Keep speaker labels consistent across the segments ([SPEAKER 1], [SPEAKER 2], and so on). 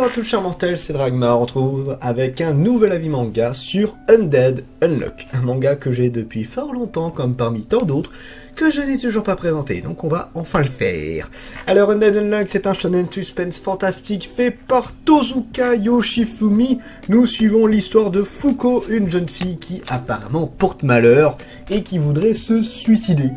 [SPEAKER 1] Bonjour à tous chers mortels, c'est Dragmar, on retrouve avec un nouvel avis manga sur Undead Unluck, un manga que j'ai depuis fort longtemps comme parmi tant d'autres que je n'ai toujours pas présenté, donc on va enfin le faire. Alors Undead Unluck, c'est un shonen suspense fantastique fait par Tozuka Yoshifumi. Nous suivons l'histoire de Fuko, une jeune fille qui apparemment porte malheur et qui voudrait se suicider.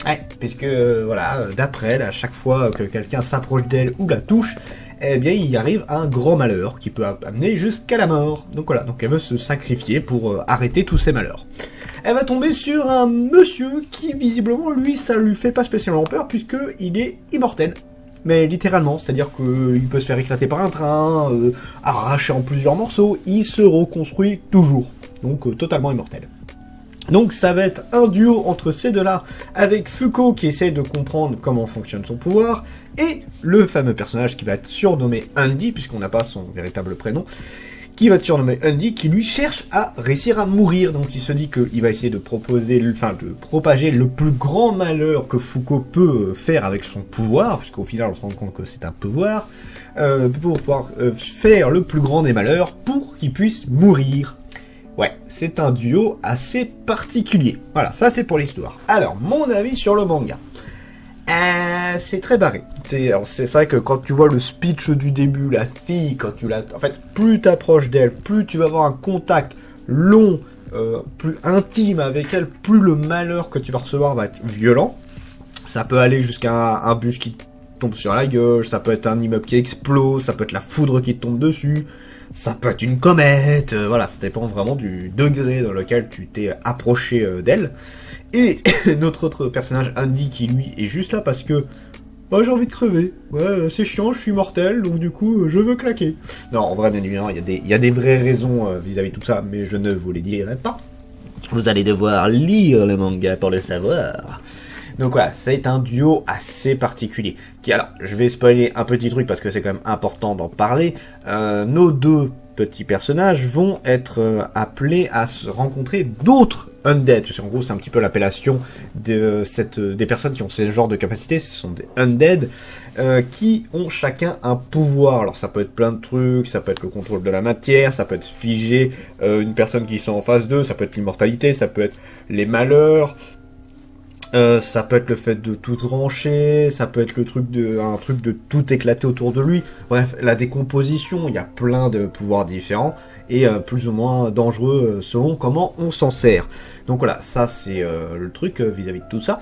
[SPEAKER 1] Ouais, puisque voilà, d'après elle, à chaque fois que quelqu'un s'approche d'elle ou la touche, eh bien il y arrive un grand malheur qui peut amener jusqu'à la mort. Donc voilà, donc elle veut se sacrifier pour arrêter tous ces malheurs. Elle va tomber sur un monsieur qui visiblement lui ça lui fait pas spécialement peur puisque il est immortel. Mais littéralement, c'est-à-dire qu'il peut se faire éclater par un train, arracher en plusieurs morceaux, il se reconstruit toujours. Donc totalement immortel. Donc ça va être un duo entre ces deux-là, avec Fuko qui essaie de comprendre comment fonctionne son pouvoir, et le fameux personnage qui va être surnommé Andy, puisqu'on n'a pas son véritable prénom, qui va être surnommé Andy, qui lui cherche à réussir à mourir. Donc il se dit qu'il va essayer de propager le plus grand malheur que Fuko peut faire avec son pouvoir, puisqu'au final on se rend compte que c'est un pouvoir, pour pouvoir faire le plus grand des malheurs pour qu'il puisse mourir. Ouais, c'est un duo assez particulier. Voilà, ça c'est pour l'histoire. Alors, mon avis sur le manga. C'est très barré. C'est vrai que quand tu vois le speech du début, la fille, quand tu la... En fait, plus tu approches d'elle, plus tu vas avoir un contact long, plus intime avec elle, plus le malheur que tu vas recevoir va être violent. Ça peut aller jusqu'à un bus qui tombe sur la gueule, ça peut être un immeuble qui explose, ça peut être la foudre qui te tombe dessus, ça peut être une comète, voilà, ça dépend vraiment du degré dans lequel tu t'es approché d'elle. Et notre autre personnage, Andy, qui lui est juste là parce que oh, j'ai envie de crever, ouais, c'est chiant, je suis mortel, donc du coup, je veux claquer. Non, en vrai, bien évidemment, il y a des vraies raisons vis-à-vis de tout ça, mais je ne vous les dirai pas. Vous allez devoir lire le manga pour le savoir. Donc voilà, c'est un duo assez particulier. Alors, je vais spoiler un petit truc parce que c'est quand même important d'en parler. Nos deux petits personnages vont être appelés à se rencontrer d'autres undead. Parce qu'en gros, c'est un petit peu l'appellation des personnes qui ont ce genre de capacité. Ce sont des undead qui ont chacun un pouvoir. Alors ça peut être plein de trucs, ça peut être le contrôle de la matière, ça peut être figer une personne qui sont en face d'eux, ça peut être l'immortalité, ça peut être les malheurs. Ça peut être le fait de tout trancher, ça peut être un truc de tout éclater autour de lui. Bref, la décomposition, il y a plein de pouvoirs différents et plus ou moins dangereux selon comment on s'en sert. Donc voilà, ça c'est le truc vis-à-vis de tout ça.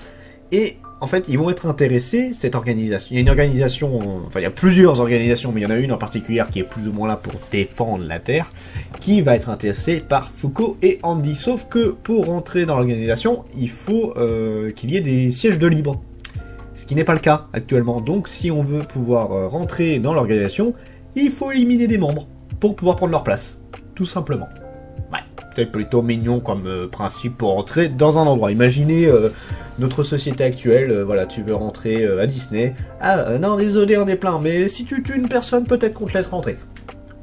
[SPEAKER 1] Et en fait, ils vont être intéressés, cette organisation. Il y a une organisation, enfin il y a plusieurs organisations, mais il y en a une en particulier qui est plus ou moins là pour défendre la Terre, qui va être intéressée par Fuko et Andy. Sauf que pour rentrer dans l'organisation, il faut qu'il y ait des sièges de libre. Ce qui n'est pas le cas actuellement. Donc si on veut pouvoir rentrer dans l'organisation, il faut éliminer des membres pour pouvoir prendre leur place. Tout simplement. Ouais, c'est plutôt mignon comme principe pour rentrer dans un endroit. Imaginez notre société actuelle, voilà, tu veux rentrer à Disney. Ah non, désolé, on est plein, mais si tu tues une personne, peut-être qu'on te laisse rentrer.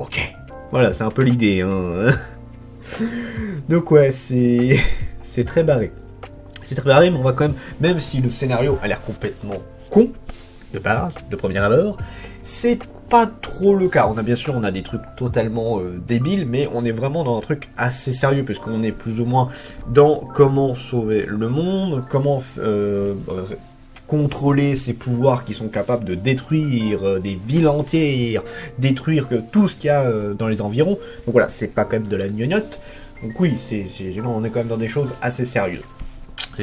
[SPEAKER 1] Ok, voilà, c'est un peu l'idée, hein. Donc ouais, c'est très barré. C'est très barré, mais on va quand même si le scénario a l'air complètement con, de base, de premier abord, c'est pas trop le cas. On a des trucs totalement débiles, mais on est vraiment dans un truc assez sérieux, puisqu'on est plus ou moins dans comment sauver le monde, comment contrôler ces pouvoirs qui sont capables de détruire des villes entières, détruire tout ce qu'il y a dans les environs. Donc voilà, c'est pas quand même de la gnognotte. Donc oui, on est quand même dans des choses assez sérieuses.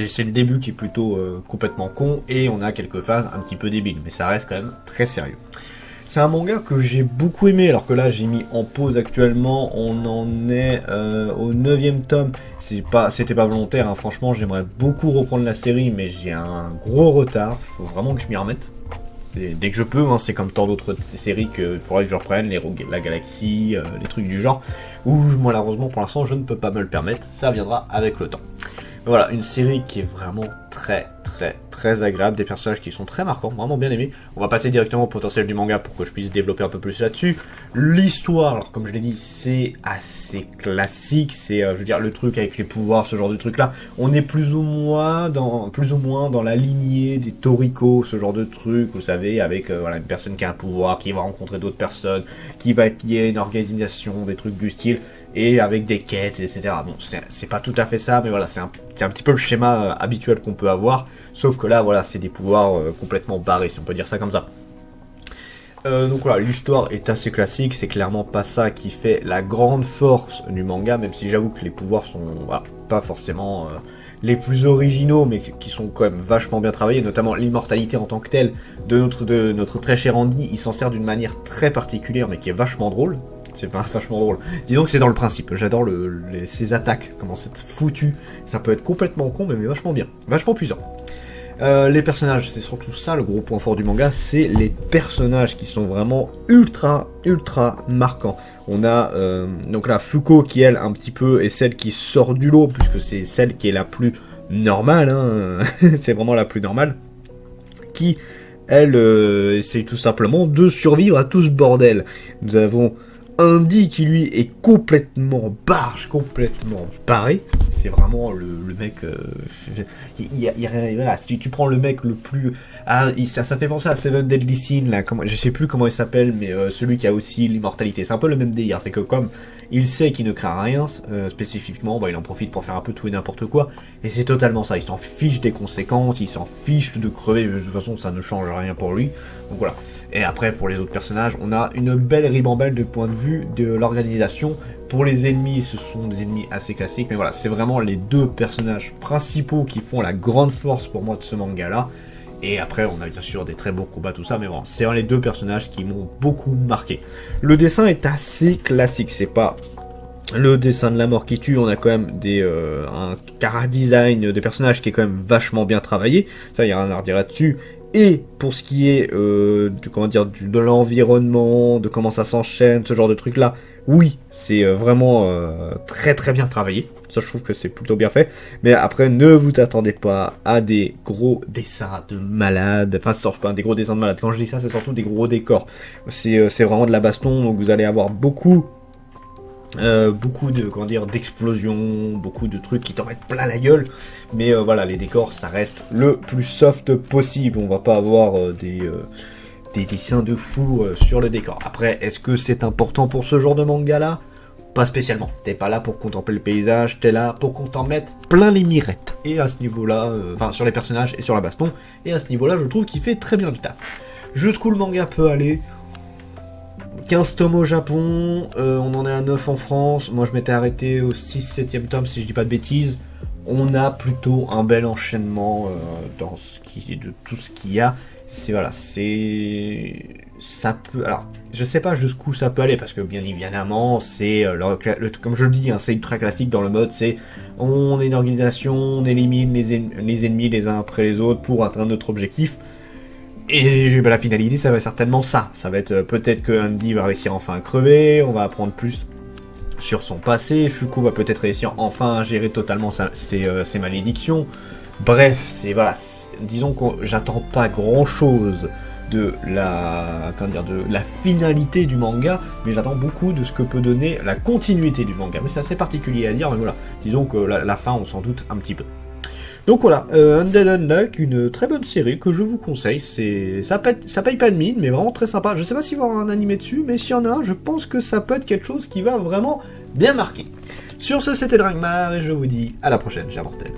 [SPEAKER 1] C'est le début qui est plutôt complètement con, et on a quelques phases un petit peu débiles, mais ça reste quand même très sérieux. C'est un manga que j'ai beaucoup aimé, alors que là j'ai mis en pause actuellement, on en est au 9e tome, c'était pas volontaire, hein. Franchement j'aimerais beaucoup reprendre la série, mais j'ai un gros retard, faut vraiment que je m'y remette. Dès que je peux, hein, c'est comme tant d'autres séries qu'il faudrait que je reprenne, la Galaxie, les trucs du genre, où malheureusement pour l'instant je ne peux pas me le permettre, ça viendra avec le temps. Voilà, une série qui est vraiment très très agréable, des personnages qui sont très marquants, vraiment bien aimés. On va passer directement au potentiel du manga pour que je puisse développer un peu plus là-dessus. L'histoire, alors comme je l'ai dit, c'est assez classique, c'est je veux dire le truc avec les pouvoirs, ce genre de truc là. On est plus ou moins dans la lignée des Toriko, ce genre de truc, vous savez, avec voilà, une personne qui a un pouvoir, qui va rencontrer d'autres personnes, qui va être liée à une organisation, des trucs du style, et avec des quêtes, etc. Bon, c'est pas tout à fait ça, mais voilà, c'est un petit peu le schéma habituel qu'on peut avoir, sauf que là, voilà, c'est des pouvoirs complètement barrés, si on peut dire ça comme ça. Donc voilà, l'histoire est assez classique, c'est clairement pas ça qui fait la grande force du manga, même si j'avoue que les pouvoirs sont voilà, pas forcément les plus originaux, mais qui sont quand même vachement bien travaillés, notamment l'immortalité en tant que telle de notre très cher Andy, il s'en sert d'une manière très particulière, mais qui est vachement drôle. C'est vachement drôle. Disons que c'est dans le principe. J'adore ses attaques, comment c'est foutu. Ça peut être complètement con, mais vachement bien. Vachement puissant. Les personnages, c'est surtout ça le gros point fort du manga, c'est les personnages qui sont vraiment ultra marquants. On a donc là Fuko qui elle un petit peu est celle qui sort du lot, puisque c'est celle qui est la plus normale, hein. C'est vraiment la plus normale, qui elle essaye tout simplement de survivre à tout ce bordel. Nous avons Andy qui lui est complètement barge, complètement barré. C'est vraiment le mec. Voilà, si tu prends le mec le plus. Ah, ça fait penser à Seven Deadly Sins, là. Je sais plus comment il s'appelle, mais celui qui a aussi l'immortalité. C'est un peu le même délire. C'est que comme il sait qu'il ne craint rien, spécifiquement, bah, il en profite pour faire un peu tout et n'importe quoi. Et c'est totalement ça. Il s'en fiche des conséquences, il s'en fiche de crever. De toute façon, ça ne change rien pour lui. Donc voilà. Et après, pour les autres personnages, on a une belle ribambelle de point de vue de l'organisation. Pour les ennemis, ce sont des ennemis assez classiques, mais voilà, c'est vraiment les deux personnages principaux qui font la grande force pour moi de ce manga-là. Et après, on a bien sûr des très beaux combats, tout ça, mais bon, c'est les deux personnages qui m'ont beaucoup marqué. Le dessin est assez classique, c'est pas le dessin de la mort qui tue, on a quand même un chara-design des personnages qui est quand même vachement bien travaillé, ça, il y a rien à redire là-dessus. Et pour ce qui est de l'environnement, de comment ça s'enchaîne, ce genre de trucs là, oui, c'est vraiment très bien travaillé. Ça, je trouve que c'est plutôt bien fait. Mais après, ne vous attendez pas à des gros dessins de malades. Enfin, c'est pas des gros dessins de malades. Quand je dis ça, c'est surtout des gros décors. C'est vraiment de la baston, donc vous allez avoir beaucoup d'explosions, beaucoup de trucs qui t'en mettent plein la gueule, mais voilà, les décors ça reste le plus soft possible, on va pas avoir des dessins de fou sur le décor. Après, est-ce que c'est important pour ce genre de manga là? Pas spécialement, t'es pas là pour contempler le paysage, t'es là pour qu'on t'en mette plein les mirettes, et à ce niveau là, enfin sur les personnages et sur la baston, et à ce niveau là je trouve qu'il fait très bien le taf. Jusqu'où le manga peut aller, 15 tomes au Japon, on en est à 9 en France, moi je m'étais arrêté au 6-7e tome si je dis pas de bêtises. On a plutôt un bel enchaînement dans de tout ce qu'il y a. C'est voilà, ça peut, alors je sais pas jusqu'où ça peut aller parce que bien évidemment c'est comme je le dis, hein, c'est ultra classique dans le mode, c'est on est une organisation, on élimine les ennemis les uns après les autres pour atteindre notre objectif. Et la finalité, ça va être certainement ça. Ça va être peut-être que Andy va réussir enfin à crever, on va apprendre plus sur son passé, Fuko va peut-être réussir enfin à gérer totalement ses malédictions. Bref, disons que j'attends pas grand-chose de la finalité du manga, mais j'attends beaucoup de ce que peut donner la continuité du manga. Mais c'est assez particulier à dire, mais voilà, disons que la fin, on s'en doute un petit peu. Donc voilà, Undead Unluck, une très bonne série que je vous conseille, ça paye pas de mine, mais vraiment très sympa. Je sais pas s'il va y avoir un animé dessus, mais s'il y en a un, je pense que ça peut être quelque chose qui va vraiment bien marquer. Sur ce, c'était Dragmar, et je vous dis à la prochaine, chers mortels.